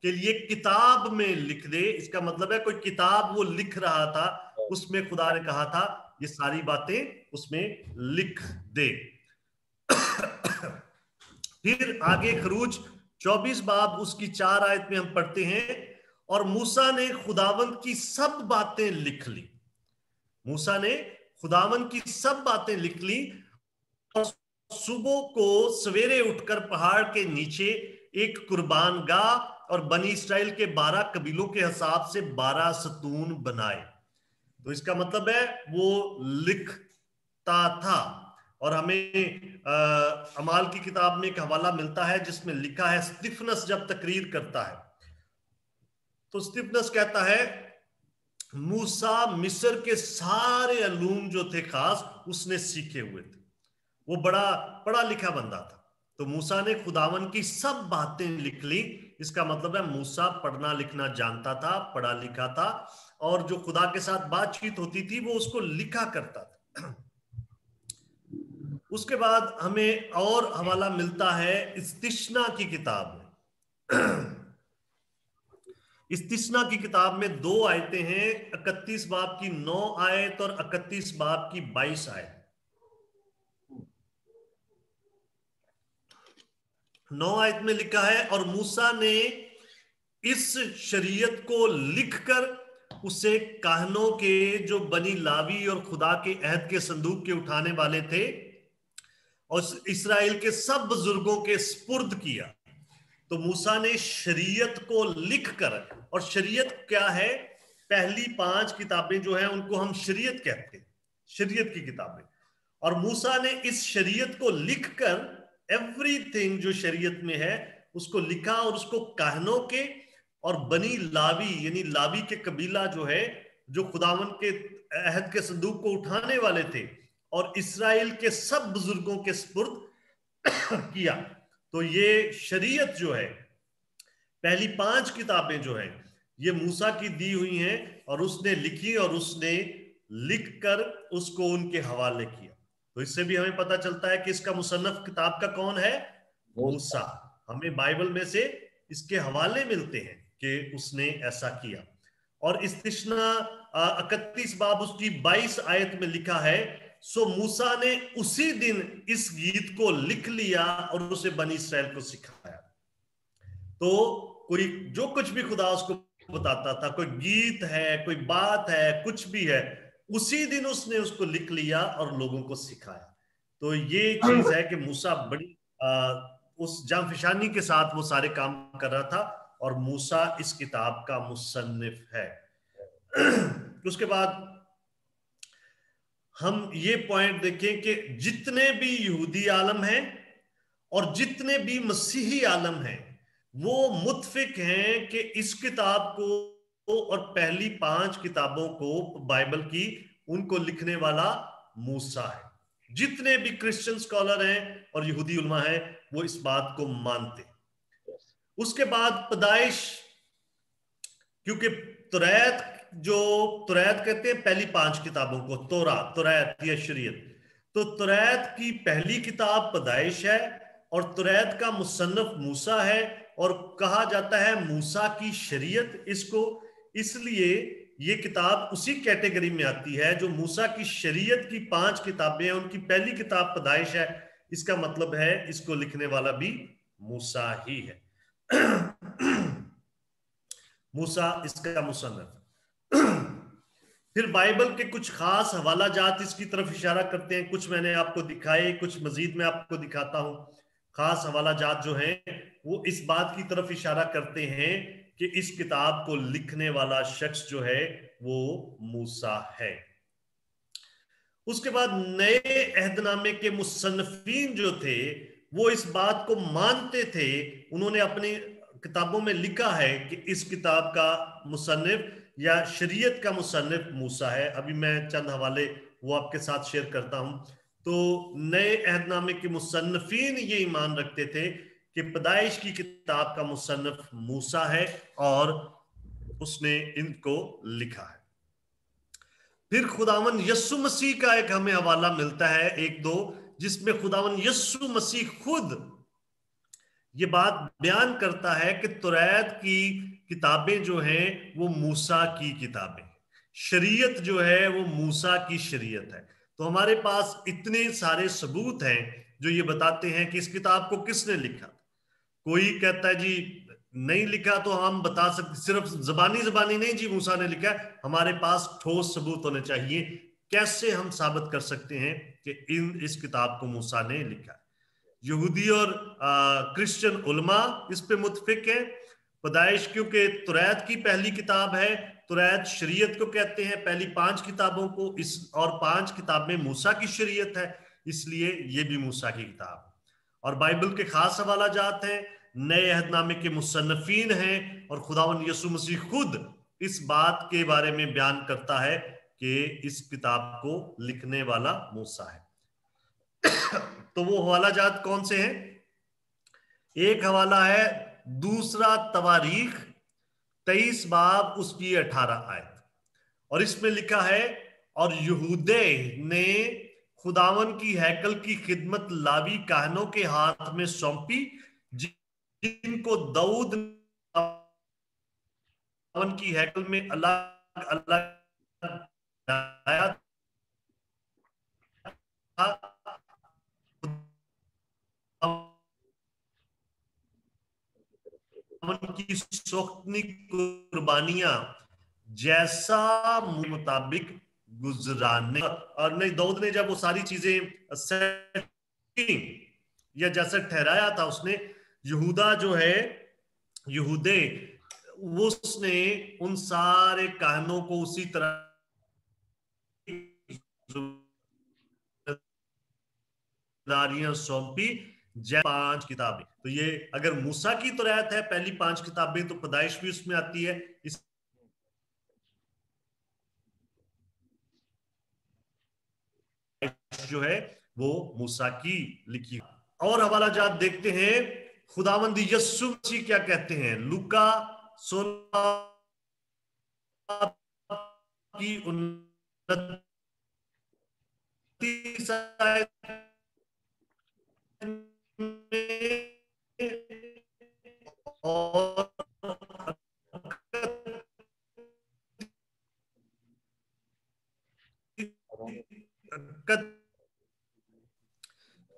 के लिए किताब में लिख दे। इसका मतलब है कोई किताब वो लिख रहा था, उसमें खुदा ने कहा था ये सारी बातें उसमें लिख दे। फिर आगे खरूज 24 बाब उसकी 4 आयत में हम पढ़ते हैं, और मूसा ने खुदावंद की सब बातें लिख ली। मूसा ने खुदावंद की सब बातें लिख ली, और सुबह को सवेरे उठकर पहाड़ के नीचे एक कुर्बान गाह और बनी इस्राएल के 12 कबीलों के हिसाब से 12 सतून बनाए। तो इसका मतलब है वो लिखता था। और हमें अमाल की किताब में एक हवाला मिलता है जिसमें लिखा है, स्तिफनस जब तकरीर करता है तो स्तिफनस कहता है मूसा मिस्र के सारे अलूम जो थे खास उसने सीखे हुए थे, वो बड़ा पढ़ा लिखा बंदा था। तो मूसा ने खुदावन की सब बातें लिख ली। इसका मतलब है मूसा पढ़ना लिखना जानता था, पढ़ा लिखा था, और जो खुदा के साथ बातचीत होती थी वो उसको लिखा करता था। उसके बाद हमें और हवाला मिलता है इस्तिश्ना की किताब में। इस्तिस्ना की किताब में 2 आयतें हैं, 31 बाब की 9 आयत और 31 बाब की 22 आयत। 9 आयत में लिखा है, और मूसा ने इस शरीयत को लिखकर उसे काहनों के जो बनी लावी और खुदा के अहद के संदूक के उठाने वाले थे और इस्राएल के सब बुजुर्गों के स्पुर्द किया। तो मूसा ने शरीयत को लिखकर, और शरीयत क्या है? पहली 5 किताबें जो हैं उनको हम शरीयत कहते हैं, शरीयत की किताबें। और मूसा ने इस शरीयत को लिखकर एवरीथिंग जो शरीयत में है उसको लिखा और उसको काहनों के और बनी लावी यानी लावी के कबीला जो है, जो खुदावन के अहद के संदूक को उठाने वाले थे, और इस्राएल के सब बुजुर्गों के स्पुर्द किया। तो ये शरीयत जो है, पहली 5 किताबें जो है, ये मूसा की दी हुई हैं और उसने लिखी और उसने लिखकर उसको उनके हवाले किया। तो इससे भी हमें पता चलता है कि इसका मुसन्नफ किताब का कौन है? मूसा। हमें बाइबल में से इसके हवाले मिलते हैं कि उसने ऐसा किया। और इस्तिस्ना 31 बाब उसकी 22 आयत में लिखा है, सो मूसा ने उसी दिन इस गीत को लिख लिया और उसे बनी इस्राएल को सिखाया। तो कोई जो कुछ भी खुदा उसको बताता था, कोई गीत है, कोई बात है, कुछ भी है, उसी दिन उसने उसको लिख लिया और लोगों को सिखाया। तो ये चीज है कि मूसा बड़ी उस जांफिशानी के साथ वो सारे काम कर रहा था, और मूसा इस किताब का मुसन्निफ है। उसके बाद हम ये पॉइंट देखें कि जितने भी यहूदी आलम हैं और जितने भी मसीही आलम हैं, वो मुत्फिक हैं कि इस किताब को और पहली 5 किताबों को बाइबल की, उनको लिखने वाला मूसा है। जितने भी क्रिश्चियन स्कॉलर हैं और यहूदी उलमा हैं, वो इस बात को मानते। उसके बाद पैदाइश, क्योंकि तुरैत कहते हैं पहली 5 किताबों को, तुरैत या शरीयत। तो तुरैत की पहली किताब पैदाइश है और तुरैत का मुसन्नफ मूसा है, और कहा जाता है मूसा की शरीयत इसको। इसलिए ये किताब उसी कैटेगरी में आती है जो मूसा की शरीयत की 5 किताबें हैं, उनकी पहली किताब पैदाइश है। इसका मतलब है इसको लिखने वाला भी मूसा ही है। मूसा इसका मुसन्नफ। फिर बाइबल के कुछ खास हवाला जात इसकी तरफ इशारा करते हैं। कुछ मैंने आपको दिखाए, कुछ मजीद मैं आपको दिखाता हूं। खास हवाला जात जो हैं वो इस बात की तरफ इशारा करते हैं कि इस किताब को लिखने वाला शख्स जो है वो मूसा है। उसके बाद नए अहदनामे के मुसन्निफीन जो थे वो इस बात को मानते थे। उन्होंने अपनी किताबों में लिखा है कि इस किताब का मुसन्निफ या शरीयत का मुसन्निफ मूसा है। अभी मैं चंद हवाले वो आपके साथ शेयर करता हूं। तो नए अहदनामे के मुसन्निफीन ये ईमान रखते थे कि पैदाइश की किताब का मुसन्निफ मूसा है और उसने इनको लिखा है। फिर खुदावन यस्सु मसीह का एक हमें हवाला मिलता है 1-2, जिसमें खुदावन यस्सु मसीह खुद ये बात बयान करता है कि तुरैत की किताबें जो हैं वो मूसा की किताबें, शरीयत जो है वो मूसा की शरीयत है। तो हमारे पास इतने सारे सबूत हैं जो ये बताते हैं कि इस किताब को किसने लिखा। कोई कहता है जी नहीं लिखा, तो हम बता सकते सिर्फ जबानी नहीं जी मूसा ने लिखा। हमारे पास ठोस सबूत होने चाहिए। कैसे हम साबित कर सकते हैं कि इस किताब को मूसा ने लिखा। यहूदी और क्रिश्चियन उलमा इस पे मुत्फिक है। पैदाइश क्योंकि तुरैत की पहली किताब है, तुरैत शरीयत को कहते हैं, पहली 5 किताबों को, इस और 5 किताबें मूसा की शरीयत है, इसलिए ये भी मूसा की किताब। और बाइबल के खास हवाला जात हैं, नए अहदनामे के मुसन्निफीन हैं, और खुदावन यीशु मसीह खुद इस बात के बारे में बयान करता है कि इस किताब को लिखने वाला मूसा है। तो वो हवाला जात कौन से हैं? एक हवाला है दूसरा तवारीख 23 बाब उसकी 18 आयत, और इसमें लिखा है, और यहूदे ने खुदावन की हैकल की खिदमत लावी काहनों के हाथ में सौंपी, जिनको दाऊद खुदावन की हैकल में अलग अलग आया था, की शौकनी कुर्बानियां जैसा मुताबिक गुजराने, और नहीं दाऊद ने जब वो सारी चीजें सेट या जैसा ठहराया था, उसने यहूदा जो है, यहूदे, उसने उन सारे काहनों को उसी तरह सौंपी जैसे 5 किताबें। तो ये अगर मूसा की तो रायत है पहली 5 किताबें, तो पैदाइश भी उसमें आती है। इस जो है वो मूसा की लिखी। और हवाला जात देखते हैं खुदावंद यस्सु मसीह क्या कहते हैं। लूका 16 की 29 और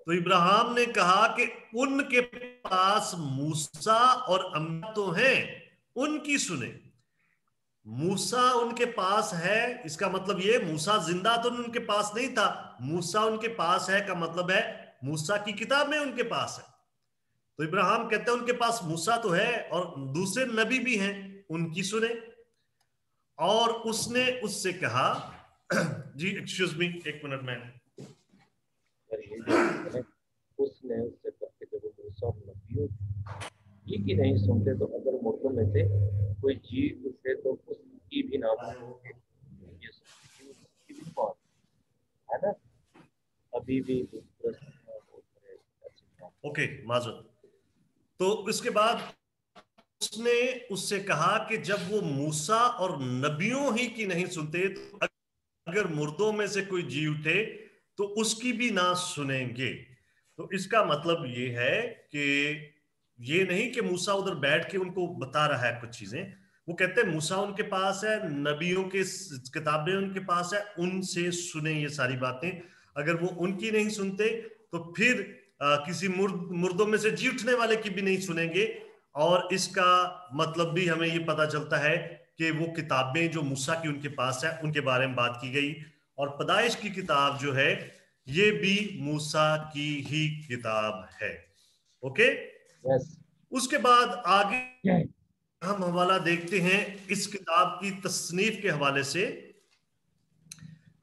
तो इब्राहिम ने कहा कि उनके पास मूसा और अम्बिया तो हैं, उनकी सुने। मूसा उनके पास है, इसका मतलब ये मूसा जिंदा तो उनके पास नहीं था, मूसा उनके पास है का मतलब है मूसा की किताब में उनके पास है। तो इब्राहिम कहते हैं उनके पास मूसा तो है और दूसरे नबी भी हैं, उनकी सुने। और उसने उससे कहा जी एक्सक्यूज मी, एक मिनट में। उसने उससे कहा कि जब मूसा और नबियों की नहीं सुनते, तो अगर मुर्दों में से कोई जी उठे तो उसकी भी ना मानेंगे। ये उसकी भी बात है ना, अभी भी ओके माजूद। तो इसके बाद उसने उससे कहा कि जब वो मूसा और नबियों ही की नहीं सुनते, तो अगर मुर्दों में से कोई जी उठे तो उसकी भी ना सुनेंगे। तो इसका मतलब ये है कि ये नहीं कि मूसा उधर बैठ के उनको बता रहा है कुछ चीजें, वो कहते हैं मूसा उनके पास है, नबियों के किताबें उनके पास है, उनसे सुने ये सारी बातें। अगर वो उनकी नहीं सुनते तो फिर किसी मुर्दों में से जी उठने वाले की भी नहीं सुनेंगे। और इसका मतलब भी हमें ये पता चलता है कि वो किताबें जो मूसा की उनके पास है उनके बारे में बात की गई। और पैदाइश की किताब जो है ये भी मूसा की ही किताब है। Okay yes. उसके बाद आगे हम हवाला देखते हैं इस किताब की तसनीफ के हवाले से।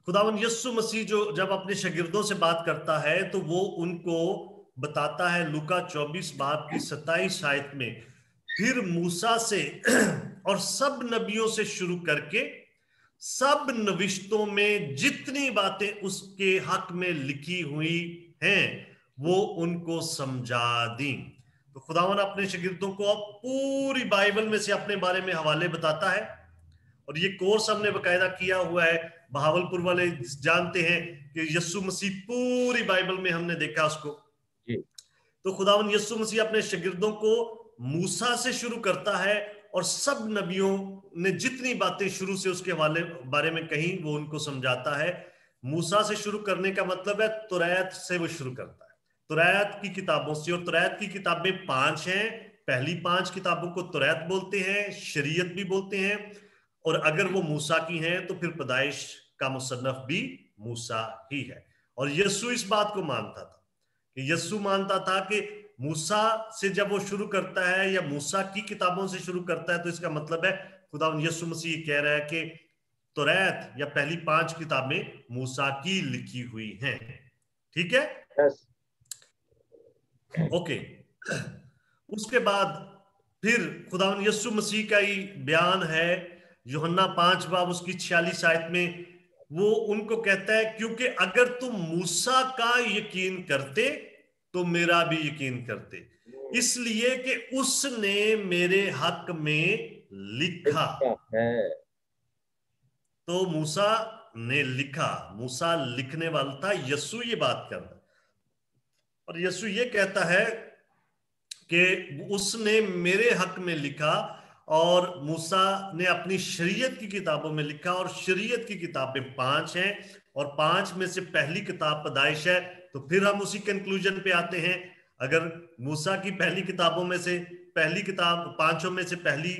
खुदावन यस्सु मसीह जो जब अपने शागिर्दों से बात करता है तो वो उनको बताता है लूका 24 बाब की 27 आयत में, फिर मूसा से और सब नबियों से शुरू करके सब नविश्तों में जितनी बातें उसके हक में लिखी हुई हैं वो उनको समझा दी। तो खुदावन अपने शागिर्दों को पूरी बाइबल में से अपने बारे में हवाले बताता है। और ये कोर्स हमने बकायदा किया हुआ है, बहावलपुर वाले जानते हैं कि यस्सु मसीह पूरी बाइबल में हमने देखा उसको। तो खुदावन यस्सु मसीह अपने शागिर्दों को मूसा से शुरू करता है और सब नबियों ने जितनी बातें शुरू से उसके बारे में कही वो उनको समझाता है। मूसा से शुरू करने का मतलब है तुरैत से वो शुरू करता है, तुरैत की किताबों से। और तुरैत की किताबें 5 हैं, पहली 5 किताबों को तुरैत बोलते हैं, शरीयत भी बोलते हैं। और अगर वो मूसा की हैं तो फिर पैदाइश का मुसन्नफ भी मूसा ही है। और यस्सु इस बात को मानता था कि यस्सु मानता था कि मूसा से जब वो शुरू करता है या मूसा की किताबों से शुरू करता है तो इसका मतलब है खुदावन यस्सु मसीह कह रहा है कि तुरैत या पहली 5 किताबें मूसा की लिखी हुई हैं। ठीक है ओके। उसके बाद फिर खुदावन यस्सु मसीह का ही बयान है यूहन्ना 5 बाब उसकी 46 आयत में। वो उनको कहता है क्योंकि अगर तुम मूसा का यकीन करते तो मेरा भी यकीन करते, इसलिए कि उसने मेरे हक में लिखा है। तो मूसा ने लिखा, मूसा लिखने वाला था, यस्सु ये बात कर रहा है। और यस्सु ये कहता है कि उसने मेरे हक में लिखा और मूसा ने अपनी शरीयत की किताबों में लिखा, और शरीयत की किताबें 5 हैं, और 5 में से पहली किताब पैदाइश है। तो फिर हम उसी कंक्लूजन पे आते हैं, अगर मूसा की पहली किताबों में से पहली किताब 5 में से पहली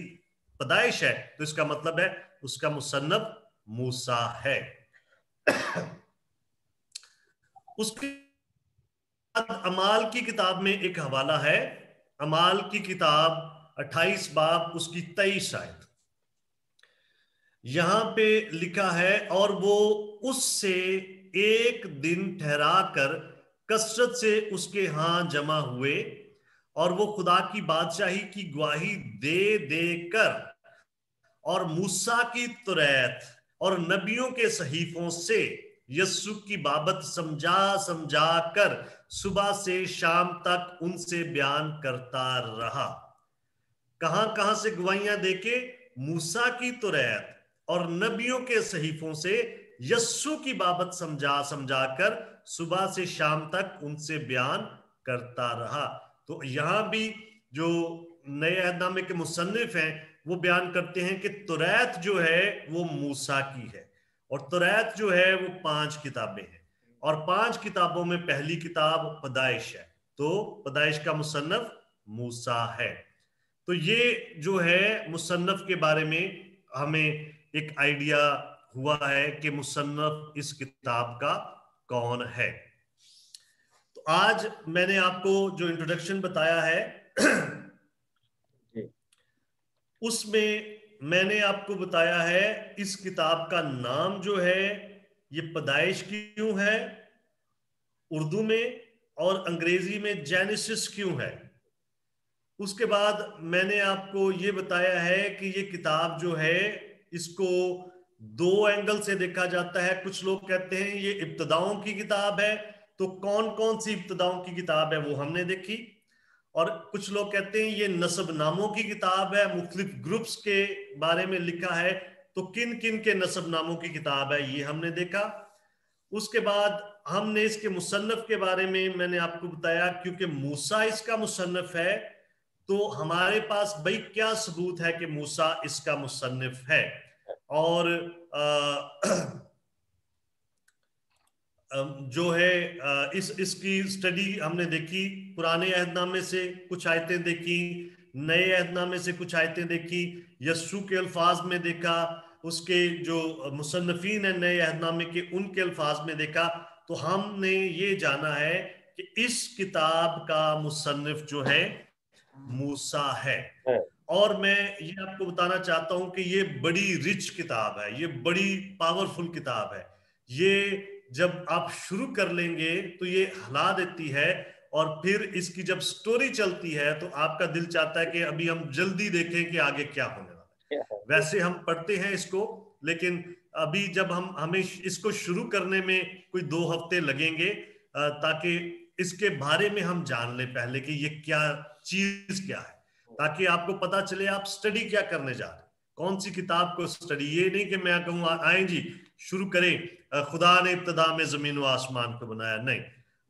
पैदाइश है, तो इसका मतलब है उसका मुसन्नफ मूसा है। उसके बाद अमाल की किताब में एक हवाला है, अमाल की किताब 28 बाब उसकी 23 आयत। यहां पे लिखा है, और वो उससे एक दिन ठहरा कर कसरत से उसके यहां जमा हुए, और वो खुदा की बादशाही की गवाही दे देकर और मूसा की तुरैत और नबियों के सहीफों से यस्सु की बाबत समझा समझा कर सुबह से शाम तक उनसे बयान करता रहा। कहां कहां से गवाहियां देके? मूसा की तुरैत और नबियों के सहीफों से यस्सु की बाबत समझा समझा कर सुबह से शाम तक उनसे बयान करता रहा। तो यहां भी जो नए अहदनामे के मुसन्निफ हैं वो बयान करते हैं कि तुरैत जो है वो मूसा की है, और तुरैत जो है वो 5 किताबें हैं, और 5 किताबों में पहली किताब पैदाइश है, तो पैदाइश का मुसन्निफ मूसा है। तो ये जो है मुसन्नफ के बारे में हमें एक आइडिया हुआ है कि मुसन्नफ इस किताब का कौन है। तो आज मैंने आपको जो इंट्रोडक्शन बताया है उसमें मैंने आपको बताया है इस किताब का नाम जो है ये पैदाइश क्यों है उर्दू में, और अंग्रेजी में जेनेसिस क्यों है। उसके बाद मैंने आपको ये बताया है कि ये किताब जो है इसको 2 एंगल से देखा जाता है। कुछ लोग कहते हैं ये इब्तदाओं की किताब है, तो कौन कौन सी इब्तदाओं की किताब है वो हमने देखी। और कुछ लोग कहते हैं ये नसब नामों की किताब है, मुख्तलिफ ग्रुप्स के बारे में लिखा है, तो किन किन के नसब नामों की किताब है ये हमने देखा। उसके बाद हमने इसके मुसन्नफ के बारे में मैंने आपको बताया, क्योंकि मूसा इसका मुसन्नफ है, तो हमारे पास भाई क्या सबूत है कि मूसा इसका मुसन्निफ है। और जो है इसकी स्टडी हमने देखी, पुराने अहदनामे से कुछ आयतें देखी, नए अहदनामे से कुछ आयतें देखी, यस्सु के अल्फाज में देखा, उसके जो मुसन्नफीन है नए अहदनामे के उनके अल्फाज में देखा। तो हमने ये जाना है कि इस किताब का मुसन्निफ जो है मूसा है। और मैं ये आपको बताना चाहता हूं कि ये बड़ी रिच किताब है, ये बड़ी पावरफुल किताब है। ये जब आप शुरू कर लेंगे तो ये हिला देती है, और फिर इसकी जब स्टोरी चलती है तो आपका दिल चाहता है कि अभी हम जल्दी देखें कि आगे क्या होने वाला है। वैसे हम पढ़ते हैं इसको, लेकिन अभी जब हमें इसको शुरू करने में कोई 2 हफ्ते लगेंगे, ताकि इसके बारे में हम जान ले पहले कि ये क्या चीज क्या है, ताकि आपको पता चले आप स्टडी क्या करने जा रहे हैं, कौन सी किताब को स्टडी। ये नहीं कि मैं कहूँ आए जी शुरू करें, खुदा ने इब्तदा में जमीन व आसमान को बनाया, नहीं,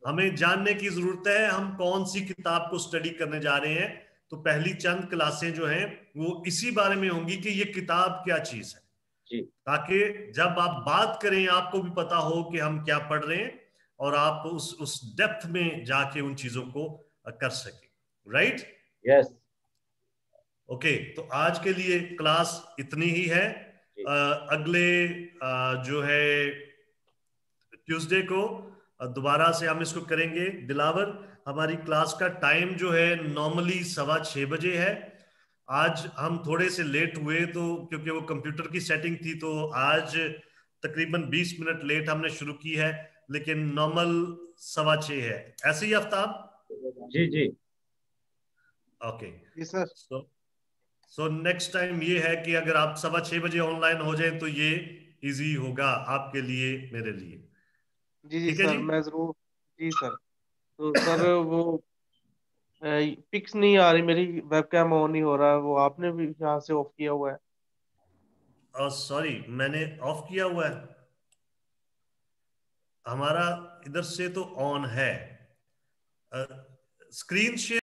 हमें जानने की जरूरत है हम कौन सी किताब को स्टडी करने जा रहे हैं। तो पहली चंद क्लासें जो हैं वो इसी बारे में होंगी कि ये किताब क्या चीज है, ताकि जब आप बात करें आपको भी पता हो कि हम क्या पढ़ रहे हैं, और आप उस डेप्थ में जाके उन चीजों को कर सकें। राइट? यस। ओके, तो आज के लिए क्लास इतनी ही है। अगले जो है ट्यूसडे को दोबारा से हम इसको करेंगे। दिलावर, हमारी क्लास का टाइम जो है नॉर्मली 6:15 बजे है। आज हम थोड़े से लेट हुए तो क्योंकि वो कंप्यूटर की सेटिंग थी, तो आज तकरीबन 20 मिनट लेट हमने शुरू की है, लेकिन नॉर्मल 6:15 है। ऐसे ही आफ्ताब? जी जी okay sir. So next time ये है कि अगर आप 6:15 बजे ऑनलाइन हो जाए तो ये इजी होगा आपके लिए, मेरे लिए। जी जी ठीक है सर, जी? मैं जरूर। जी सर। तो सर वो पिक्स नहीं आ रही, मेरी वेबकैम ऑन नहीं हो रहा है, वो आपने भी यहाँ से ऑफ किया हुआ है? सॉरी, मैंने ऑफ किया हुआ है, हमारा इधर से तो ऑन है। Screen share